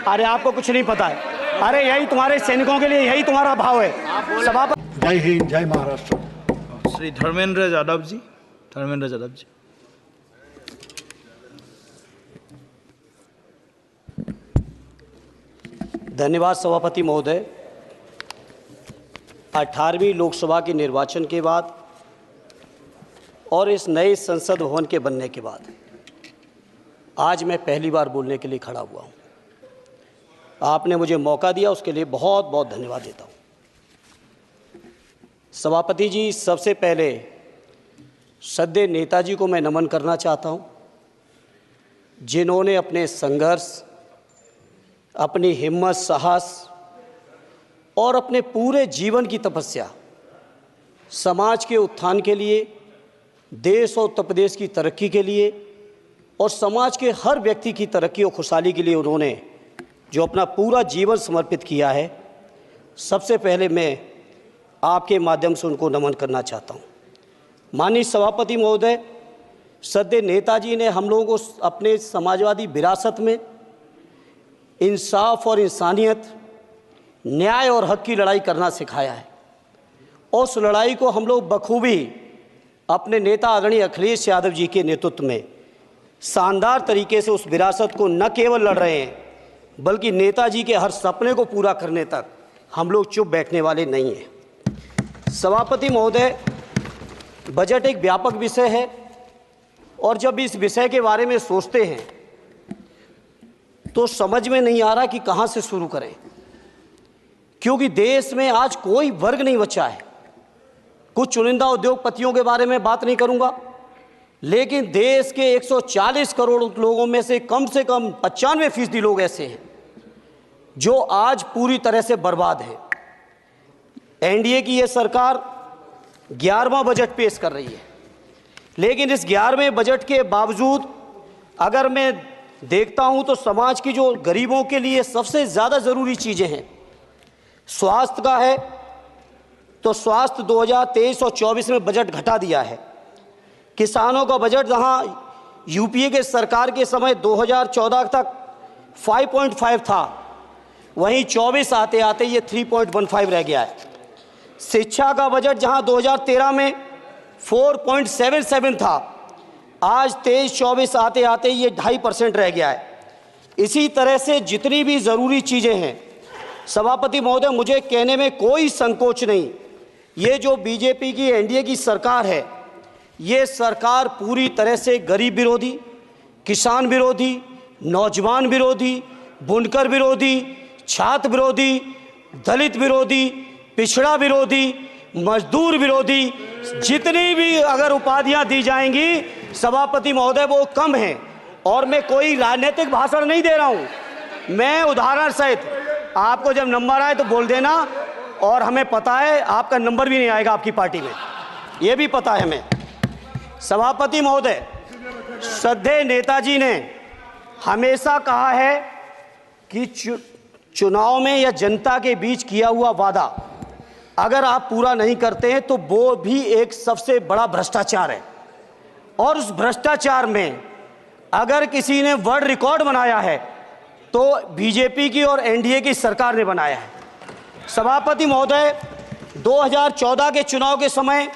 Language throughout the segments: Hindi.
अरे आपको कुछ नहीं पता है। अरे यही तुम्हारे सैनिकों के लिए, यही तुम्हारा भाव है। सभापति जय हिंद, जय महाराष्ट्र। श्री धर्मेंद्र यादव जी, धर्मेंद्र यादव जी। धन्यवाद सभापति महोदय। 18वीं लोकसभा के निर्वाचन के बाद और इस नए संसद भवन के बनने के बाद आज मैं पहली बार बोलने के लिए खड़ा हुआ हूँ। आपने मुझे मौका दिया, उसके लिए बहुत बहुत धन्यवाद देता हूँ। सभापति जी, सबसे पहले श्रद्धेय नेताजी को मैं नमन करना चाहता हूँ, जिन्होंने अपने संघर्ष, अपनी हिम्मत, साहस और अपने पूरे जीवन की तपस्या समाज के उत्थान के लिए, देश और उत्तर प्रदेश की तरक्की के लिए और समाज के हर व्यक्ति की तरक्की और खुशहाली के लिए उन्होंने जो अपना पूरा जीवन समर्पित किया है, सबसे पहले मैं आपके माध्यम से उनको नमन करना चाहता हूँ। माननीय सभापति महोदय, श्रद्धेय नेताजी ने हम लोगों को अपने समाजवादी विरासत में इंसाफ और इंसानियत, न्याय और हक की लड़ाई करना सिखाया है और उस लड़ाई को हम लोग बखूबी अपने नेता आदरणीय अखिलेश यादव जी के नेतृत्व में शानदार तरीके से उस विरासत को न केवल लड़ रहे हैं, बल्कि नेताजी के हर सपने को पूरा करने तक हम लोग चुप बैठने वाले नहीं हैं। सभापति महोदय, बजट एक व्यापक विषय है और जब इस विषय के बारे में सोचते हैं तो समझ में नहीं आ रहा कि कहाँ से शुरू करें, क्योंकि देश में आज कोई वर्ग नहीं बचा है। कुछ चुनिंदा उद्योगपतियों के बारे में बात नहीं करूंगा, लेकिन देश के 140 करोड़ लोगों में से कम 95% लोग ऐसे हैं जो आज पूरी तरह से बर्बाद है। एनडीए की ये सरकार 11वां बजट पेश कर रही है, लेकिन इस 11वें बजट के बावजूद अगर मैं देखता हूं तो समाज की जो गरीबों के लिए सबसे ज़्यादा ज़रूरी चीज़ें हैं, स्वास्थ्य का है तो स्वास्थ्य 2023 और 24 में बजट घटा दिया है। किसानों का बजट जहां यूपीए के सरकार के समय 2014 तक 5.5 था, वहीं 24 आते आते ये 3.15 रह गया है। शिक्षा का बजट जहां 2013 में 4.77 था, आज 23-24 आते आते ये 2.5% रह गया है। इसी तरह से जितनी भी ज़रूरी चीज़ें हैं, सभापति महोदय, मुझे कहने में कोई संकोच नहीं, ये जो बीजेपी की एनडीए की सरकार है, ये सरकार पूरी तरह से गरीब विरोधी, किसान विरोधी, नौजवान विरोधी, बुनकर विरोधी, छात्र विरोधी, दलित विरोधी, पिछड़ा विरोधी, मजदूर विरोधी, जितनी भी अगर उपाधियां दी जाएंगी सभापति महोदय वो कम हैं। और मैं कोई राजनीतिक भाषण नहीं दे रहा हूं, मैं उदाहरण सहित आपको जब नंबर आए तो बोल देना, और हमें पता है आपका नंबर भी नहीं आएगा आपकी पार्टी में, ये भी पता है हमें। सभापति महोदय, श्रद्धेय नेताजी ने हमेशा कहा है कि चुनाव में या जनता के बीच किया हुआ वादा अगर आप पूरा नहीं करते हैं तो वो भी एक सबसे बड़ा भ्रष्टाचार है, और उस भ्रष्टाचार में अगर किसी ने वर्ल्ड रिकॉर्ड बनाया है तो बीजेपी की और एनडीए की सरकार ने बनाया है। सभापति महोदय, 2014 के चुनाव के समय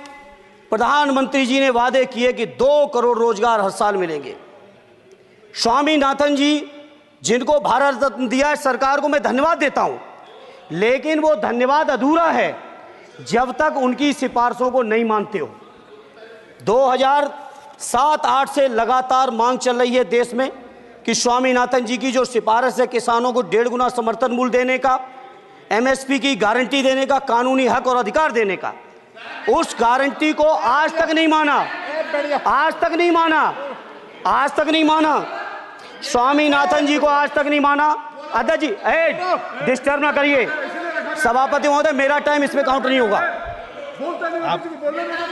प्रधानमंत्री जी ने वादे किए कि 2 करोड़ रोजगार हर साल मिलेंगे। स्वामीनाथन जी, जिनको भारत रत्न दिया है सरकार को, मैं धन्यवाद देता हूं, लेकिन वो धन्यवाद अधूरा है जब तक उनकी सिफारिशों को नहीं मानते हो। 2007-8 से लगातार मांग चल रही है देश में कि स्वामीनाथन जी की जो सिफारिश है किसानों को 1.5 गुना समर्थन मूल्य देने का, एमएसपी की गारंटी देने का, कानूनी हक और अधिकार देने का, उस गारंटी को आज तक नहीं माना, आज तक नहीं माना, आज तक नहीं माना। स्वामीनाथन जी को आज तक नहीं माना। अध्यक्ष जी, डिस्टर्ब ना करिए। सभापति महोदय, मेरा टाइम इसमें काउंट नहीं होगा।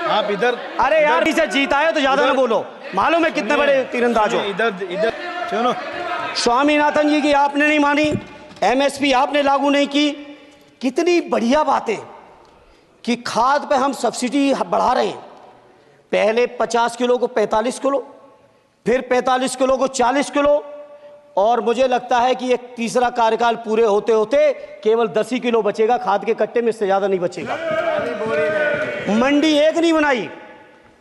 आप इधर, अरे यार, इसे जीता है तो ज्यादा ना बोलो, मालूम है कितने बड़े तीरंदाज हो। इधर सुनो, स्वामीनाथन जी की आपने नहीं मानी, एमएसपी आपने लागू नहीं की। कितनी बढ़िया बातें कि खाद पे हम सब्सिडी बढ़ा रहे हैं, पहले 50 किलो को 45 किलो, फिर 45 किलो को 40 किलो, और मुझे लगता है कि एक तीसरा कार्यकाल पूरे होते होते केवल 10 ही किलो बचेगा खाद के कट्टे में, इससे ज़्यादा नहीं बचेगा। मंडी एक नहीं बनाई,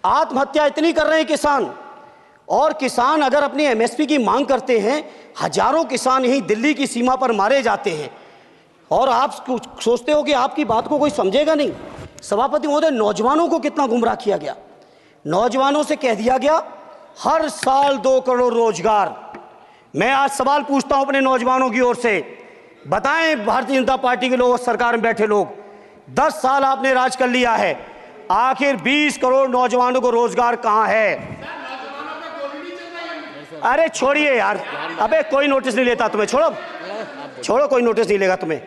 आत्महत्या इतनी कर रहे हैं किसान। और किसान अगर अपनी एमएसपी की मांग करते हैं, हजारों किसान यहीं दिल्ली की सीमा पर मारे जाते हैं, और आप सोचते हो कि आपकी बात को कोई समझेगा नहीं। सभापति महोदय, नौजवानों को कितना गुमराह किया गया। नौजवानों से कह दिया गया हर साल 2 करोड़ रोजगार। मैं आज सवाल पूछता हूं अपने नौजवानों की ओर से, बताएं भारतीय जनता पार्टी के लोग, सरकार में बैठे लोग, 10 साल आपने राज कर लिया है, आखिर 20 करोड़ नौजवानों को रोजगार कहां है? अरे छोड़िए यार, अबे कोई नोटिस नहीं लेता तुम्हें, छोड़ो कोई नोटिस नहीं लेगा तुम्हें।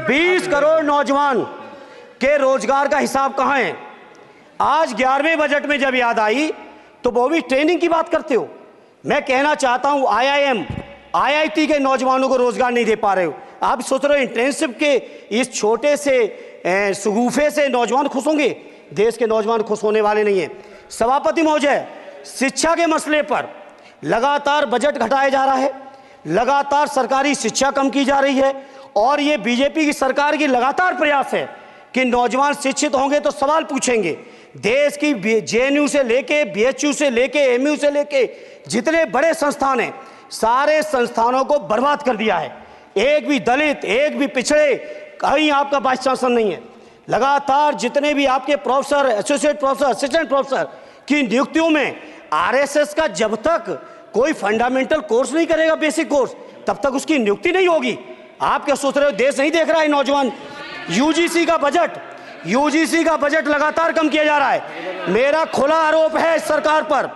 20 करोड़ नौजवान के रोजगार का हिसाब कहां है? आज 11वें बजट में जब याद आई तो वो भी ट्रेनिंग की बात करते हो। मैं कहना चाहता हूं IIM, IIT के नौजवानों को रोजगार नहीं दे पा रहे हो। आप सोच रहे हो इंटर्नशिप के इस छोटे से शगुफे से नौजवान खुश होंगे? देश के नौजवान खुश होने वाले नहीं है। सभापति महोदय, शिक्षा के मसले पर लगातार बजट घटाया जा रहा है, लगातार सरकारी शिक्षा कम की जा रही है, और ये बीजेपी की सरकार की लगातार प्रयास है कि नौजवान शिक्षित होंगे तो सवाल पूछेंगे। देश की JNU से लेके BHU से लेके MU से लेके जितने बड़े संस्थान हैं, सारे संस्थानों को बर्बाद कर दिया है। एक भी दलित, एक भी पिछड़े, कहीं आपका वाइस चांसलर नहीं है। लगातार जितने भी आपके professor, associate professor, assistant professor की नियुक्तियों में RSS का जब तक कोई फंडामेंटल कोर्स नहीं करेगा, बेसिक कोर्स, तब तक उसकी नियुक्ति नहीं होगी। आप क्या सोच रहे हो देश नहीं देख रहा है नौजवान? UGC का बजट लगातार कम किया जा रहा है। मेरा खुला आरोप है इस सरकार पर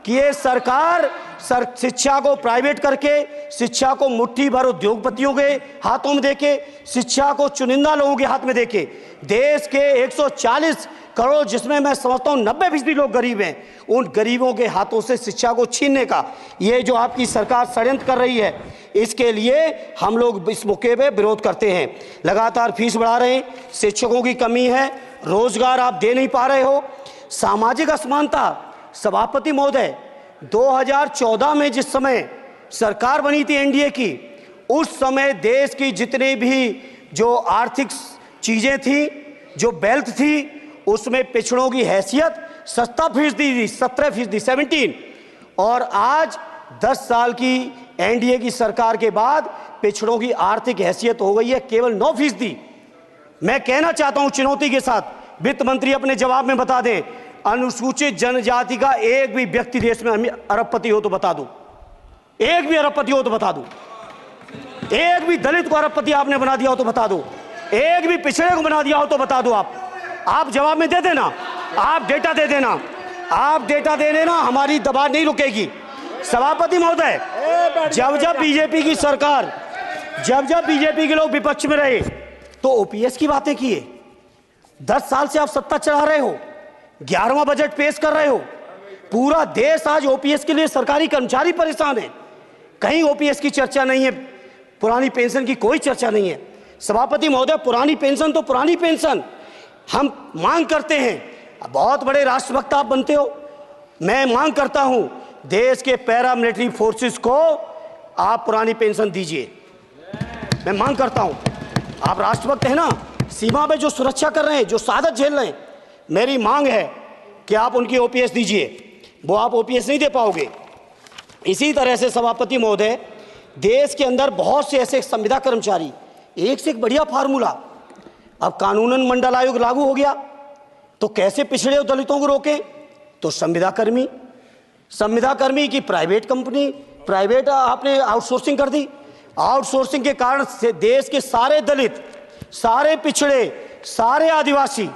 कि ये सरकार शिक्षा को प्राइवेट करके, शिक्षा को मुट्ठी भर उद्योगपतियों के हाथों में देके, शिक्षा को चुनिंदा लोगों के हाथ में देके, देश के 140 करोड़, जिसमें मैं समझता हूं 90% लोग गरीब हैं, उन गरीबों के हाथों से शिक्षा को छीनने का ये जो आपकी सरकार षड्यंत्र कर रही है, इसके लिए हम लोग इस मौके पे विरोध करते हैं। लगातार फीस बढ़ा रहे हैं, शिक्षकों की कमी है, रोजगार आप दे नहीं पा रहे हो, सामाजिक असमानता। सभापति महोदय, 2014 में जिस समय सरकार बनी थी NDA की, उस समय देश की जितनी भी जो आर्थिक चीजें थी, जो वेल्थ थी, उसमें पिछड़ों की हैसियत 17% थी, 17%, और आज 10 साल की NDA की सरकार के बाद पिछड़ों की आर्थिक हैसियत हो गई है केवल 9%। मैं कहना चाहता हूं चुनौती के साथ, वित्त मंत्री अपने जवाब में बता दें, अनुसूचित जनजाति का एक भी व्यक्ति देश में अरबपति हो तो बता दो, एक भी अरबपति हो तो बता दो, एक भी दलित को अरबपति आपने बना दिया हो तो बता दो, एक भी पिछड़े को बना दिया हो तो बता दो। आप जवाब में दे देना, आप डेटा दे देना, आप डेटा दे देना, हमारी दबाव नहीं रुकेगी। सभापति महोदय, जब बीजेपी की सरकार, जब बीजेपी के लोग विपक्ष में रहे तो OPS की बातें किए। 10 साल से आप सत्ता चला रहे हो, 11वां बजट पेश कर रहे हो, पूरा देश आज OPS के लिए सरकारी कर्मचारी परेशान है, कहीं OPS की चर्चा नहीं है, पुरानी पेंशन की कोई चर्चा नहीं है। सभापति महोदय, पुरानी पेंशन तो पुरानी पेंशन, हम मांग करते हैं, बहुत बड़े राष्ट्रभक्त आप बनते हो, मैं मांग करता हूं देश के पैरामिलिट्री फोर्सेस को आप पुरानी पेंशन दीजिए। मैं मांग करता हूं, आप राष्ट्रभक्त हैं ना, सीमा पे जो सुरक्षा कर रहे हैं, जो शहादत झेल रहे हैं, मेरी मांग है कि आप उनकी OPS दीजिए। वो आप OPS नहीं दे पाओगे। इसी तरह से सभापति महोदय, देश के अंदर बहुत से ऐसे संविदा कर्मचारी, एक से एक बढ़िया फार्मूला, अब कानूनन मंडल आयोग लागू हो गया तो कैसे पिछड़े दलितों को रोकें? तो संविदा कर्मी की प्राइवेट कंपनी, प्राइवेट आपने आउटसोर्सिंग कर दी। आउटसोर्सिंग के कारण से देश के सारे दलित, सारे पिछड़े, सारे आदिवासी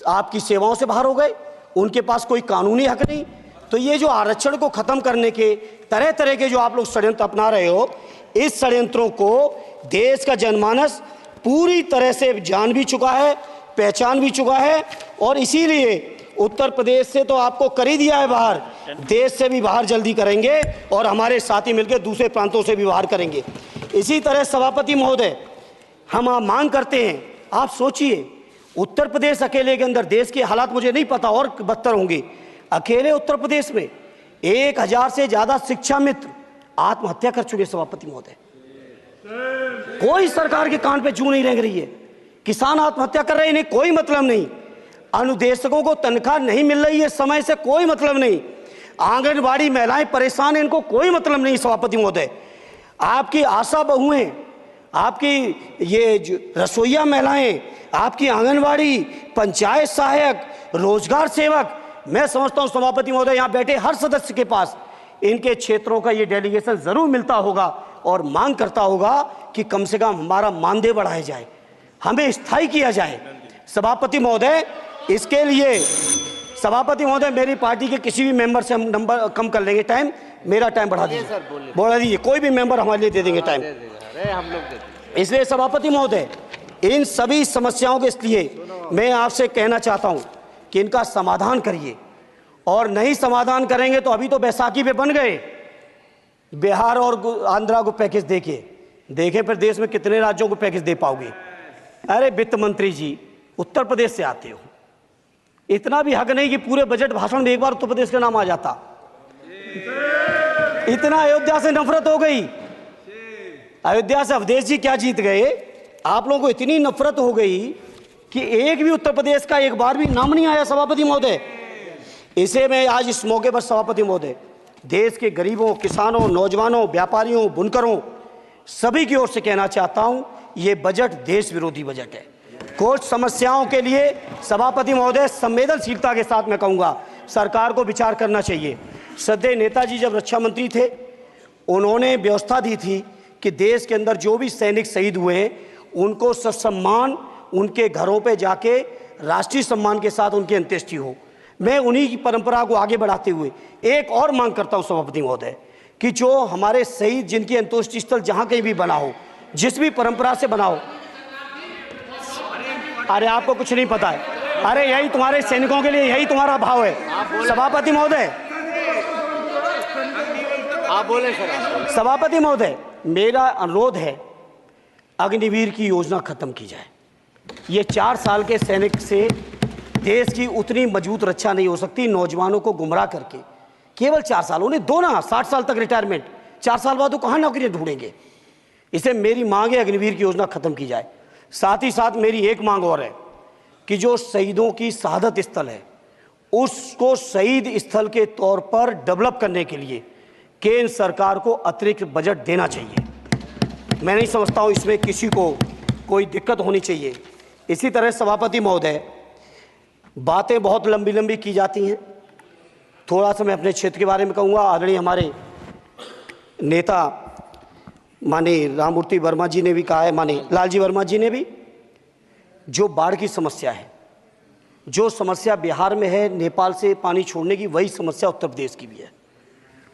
आपकी सेवाओं से बाहर हो गए, उनके पास कोई कानूनी हक नहीं। तो ये जो आरक्षण को खत्म करने के तरह तरह के जो आप लोग षड्यंत्र अपना रहे हो, इस षड्यंत्रों को देश का जनमानस पूरी तरह से जान भी चुका है, पहचान भी चुका है, और इसीलिए उत्तर प्रदेश से तो आपको कर ही दिया है बाहर, देश से भी बाहर जल्दी करेंगे, और हमारे साथी मिलकर दूसरे प्रांतों से भी बाहर करेंगे। इसी तरह सभापति महोदय, हम मांग करते हैं, आप सोचिए उत्तर प्रदेश अकेले के अंदर, देश के हालात मुझे नहीं पता और बदतर होंगे, अकेले उत्तर प्रदेश में 1000 से ज़्यादा शिक्षा मित्र आत्महत्या कर चुके सभापति महोदय। कोई सरकार के कान पे जू नहीं रेंग रही है। किसान आत्महत्या कर रहे हैं, इन्हें कोई मतलब नहीं। अनुदेशकों को तनख्वाह नहीं मिल रही है समय से, कोई मतलब नहीं। आंगनबाड़ी महिलाएं परेशान हैं, इनको कोई मतलब नहीं सभापति महोदय। आपकी आशा बहुएं, आपकी ये रसोईया महिलाएं, आपकी आंगनबाड़ी, पंचायत सहायक, रोजगार सेवक, मैं समझता हूं सभापति महोदय यहाँ बैठे हर सदस्य के पास इनके क्षेत्रों का ये डेलीगेशन जरूर मिलता होगा और मांग करता होगा कि कम से कम हमारा मानदेय बढ़ाया जाए, हमें स्थायी किया जाए। सभापति महोदय, इसके लिए सभापति महोदय मेरी पार्टी के किसी भी मेंबर से हम नंबर कम कर लेंगे, टाइम, मेरा टाइम बढ़ा दीजिए, बढ़ा दीजिए, कोई भी मेंबर हमारे लिए दे देंगे टाइम। हम लोग इसलिए सभापति महोदय, इन सभी समस्याओं के लिए मैं आपसे कहना चाहता हूं कि इनका समाधान करिए, और नहीं समाधान करेंगे तो अभी तो बैसाखी पे बन गए, बिहार और आंध्रा को पैकेज देखे फिर देश में कितने राज्यों को पैकेज दे पाओगे। अरे वित्त मंत्री जी उत्तर प्रदेश से आते हो, इतना भी हक नहीं कि पूरे बजट भाषण में एक बार उत्तर प्रदेश का नाम आ जाता। इतना अयोध्या से नफरत हो गई, अयोध्या से अवधेश जी क्या जीत गए, आप लोगों को इतनी नफरत हो गई कि एक भी उत्तर प्रदेश का एक बार भी नाम नहीं आया सभापति महोदय। इसे मैं आज इस मौके पर सभापति महोदय देश के गरीबों, किसानों, नौजवानों, व्यापारियों, बुनकरों सभी की ओर से कहना चाहता हूं, ये बजट देश विरोधी बजट है। कुछ समस्याओं के लिए सभापति महोदय संवेदनशीलता के साथ मैं कहूंगा सरकार को विचार करना चाहिए। सदैव नेताजी जब रक्षा मंत्री थे, उन्होंने व्यवस्था दी थी कि देश के अंदर जो भी सैनिक शहीद हुए हैं उनको ससम्मान उनके घरों पे जाके राष्ट्रीय सम्मान के साथ उनकी अंत्येष्टि हो। मैं उन्हीं की परंपरा को आगे बढ़ाते हुए एक और मांग करता हूं सभापति महोदय कि जो हमारे शहीद जिनकी अंत्येष्टि स्थल जहां कहीं भी बना हो, जिस भी परंपरा से बना हो, अरे आपको कुछ नहीं पता है, अरे यही तुम्हारे सैनिकों के लिए यही तुम्हारा भाव है सभापति महोदय। आप बोले सर। सभापति महोदय, मेरा अनुरोध है अग्निवीर की योजना खत्म की जाए। ये 4 साल के सैनिक से देश की उतनी मजबूत रक्षा नहीं हो सकती। नौजवानों को गुमराह करके केवल 4 साल, उन्हें दो ना 60 साल तक रिटायरमेंट, 4 साल बाद वो कहाँ नौकरी ढूंढेंगे। इसे मेरी मांग है अग्निवीर की योजना खत्म की जाए। साथ ही साथ मेरी एक मांग और है कि जो शहीदों की शहादत स्थल है उसको शहीद स्थल के तौर पर डेवलप करने के लिए केंद्र सरकार को अतिरिक्त बजट देना चाहिए। मैं नहीं समझता हूं इसमें किसी को कोई दिक्कत होनी चाहिए। इसी तरह सभापति महोदय, बातें बहुत लंबी लंबी की जाती हैं, थोड़ा सा मैं अपने क्षेत्र के बारे में कहूँगा। आदरणीय हमारे नेता माननीय राममूर्ति वर्मा जी ने भी कहा है, माननीय लालजी वर्मा जी ने भी, जो बाढ़ की समस्या है, जो समस्या बिहार में है नेपाल से पानी छोड़ने की, वही समस्या उत्तर प्रदेश की भी है।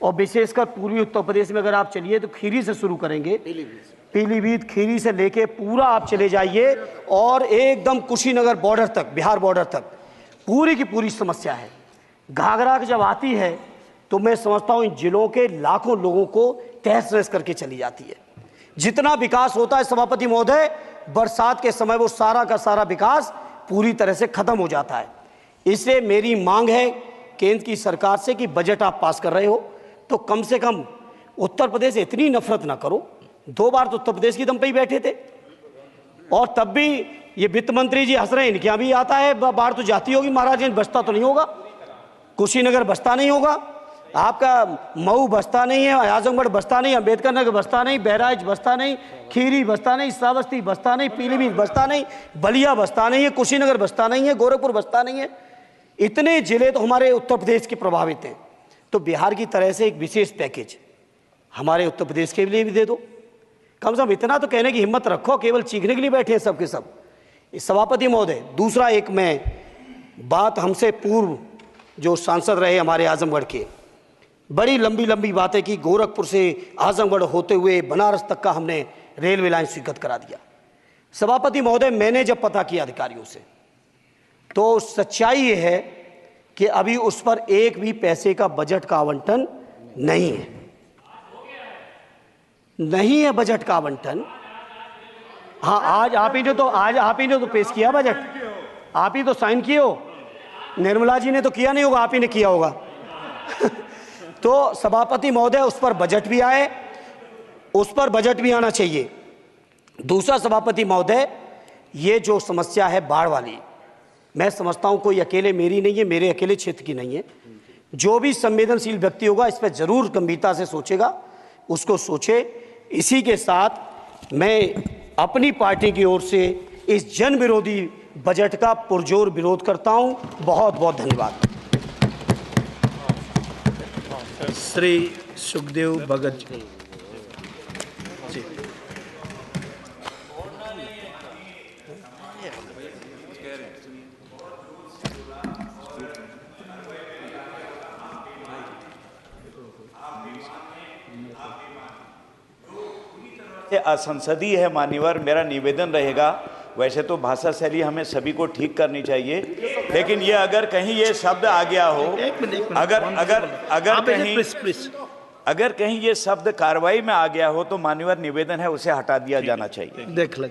और विशेषकर पूर्वी उत्तर प्रदेश में अगर आप चलिए तो खीरी से शुरू करेंगे, पीलीभीत खीरी से लेके पूरा आप चले जाइए और एकदम कुशीनगर बॉर्डर तक, बिहार बॉर्डर तक पूरी की पूरी समस्या है। घाघरा जब आती है तो मैं समझता हूँ इन जिलों के लाखों लोगों को तहस नहस करके चली जाती है। जितना विकास होता है सभापति महोदय, बरसात के समय वो सारा का सारा विकास पूरी तरह से खत्म हो जाता है। इसलिए मेरी मांग है केंद्र की सरकार से कि बजट आप पास कर रहे हो तो कम से कम उत्तर प्रदेश से इतनी नफरत ना करो। 2 बार तो उत्तर प्रदेश की दम पे ही बैठे थे और तब भी ये वित्त मंत्री जी हंस रहे हैं, इनके यहाँ भी आता है बाढ़ तो जाती होगी, महाराज बसता तो नहीं होगा, कुशीनगर बसता नहीं होगा, आपका मऊ बसता नहीं है, आजमगढ़ बसता नहीं, अम्बेडकर नगर बसता नहीं, बहराइच बसता नहीं, खीरी बसता नहीं, श्रावस्ती बसता नहीं, पीलीभीत बसता नहीं, बलिया बसता नहीं है, कुशीनगर बसता नहीं है, गोरखपुर बसता नहीं है। इतने जिले तो हमारे उत्तर प्रदेश के प्रभावित हैं। तो बिहार की तरह से एक विशेष पैकेज हमारे उत्तर प्रदेश के लिए भी दे दो। कम से कम इतना तो कहने की हिम्मत रखो, केवल चीखने के लिए बैठे हैं सब के सब। सभापति महोदय, दूसरा एक मैं बात, हमसे पूर्व जो सांसद रहे हमारे आजमगढ़ के, बड़ी लंबी लंबी बातें की, गोरखपुर से आजमगढ़ होते हुए बनारस तक का हमने रेलवे लाइन स्वीकृत करा दिया। सभापति महोदय, मैंने जब पता किया अधिकारियों से तो सच्चाई ये है कि अभी उस पर एक भी पैसे का बजट का आवंटन नहीं है, नहीं है बजट का आवंटन। हाँ, आज आप ही ने तो पेश किया बजट, आप ही तो साइन किए हो, निर्मला जी ने तो किया नहीं होगा, आप ही ने किया होगा। तो सभापति महोदय उस पर बजट भी आए, उस पर बजट भी आना चाहिए। दूसरा सभापति महोदय, ये जो समस्या है बाढ़ वाली, मैं समझता हूं कोई अकेले मेरी नहीं है, मेरे अकेले क्षेत्र की नहीं है। जो भी संवेदनशील व्यक्ति होगा इस पर जरूर गंभीरता से सोचेगा, उसको सोचे। इसी के साथ मैं अपनी पार्टी की ओर से इस जन विरोधी बजट का पुरजोर विरोध करता हूं। बहुत बहुत धन्यवाद। श्री सुखदेव भगत जी। असंसदीय है मान्यवर, मेरा निवेदन रहेगा, वैसे तो भाषा शैली हमें सभी को ठीक करनी चाहिए, लेकिन ये अगर कहीं ये शब्द आ गया हो, अगर कहीं ये शब्द कार्रवाई में आ गया हो तो मान्यवर निवेदन है उसे हटा दिया जाना चाहिए। देख लें।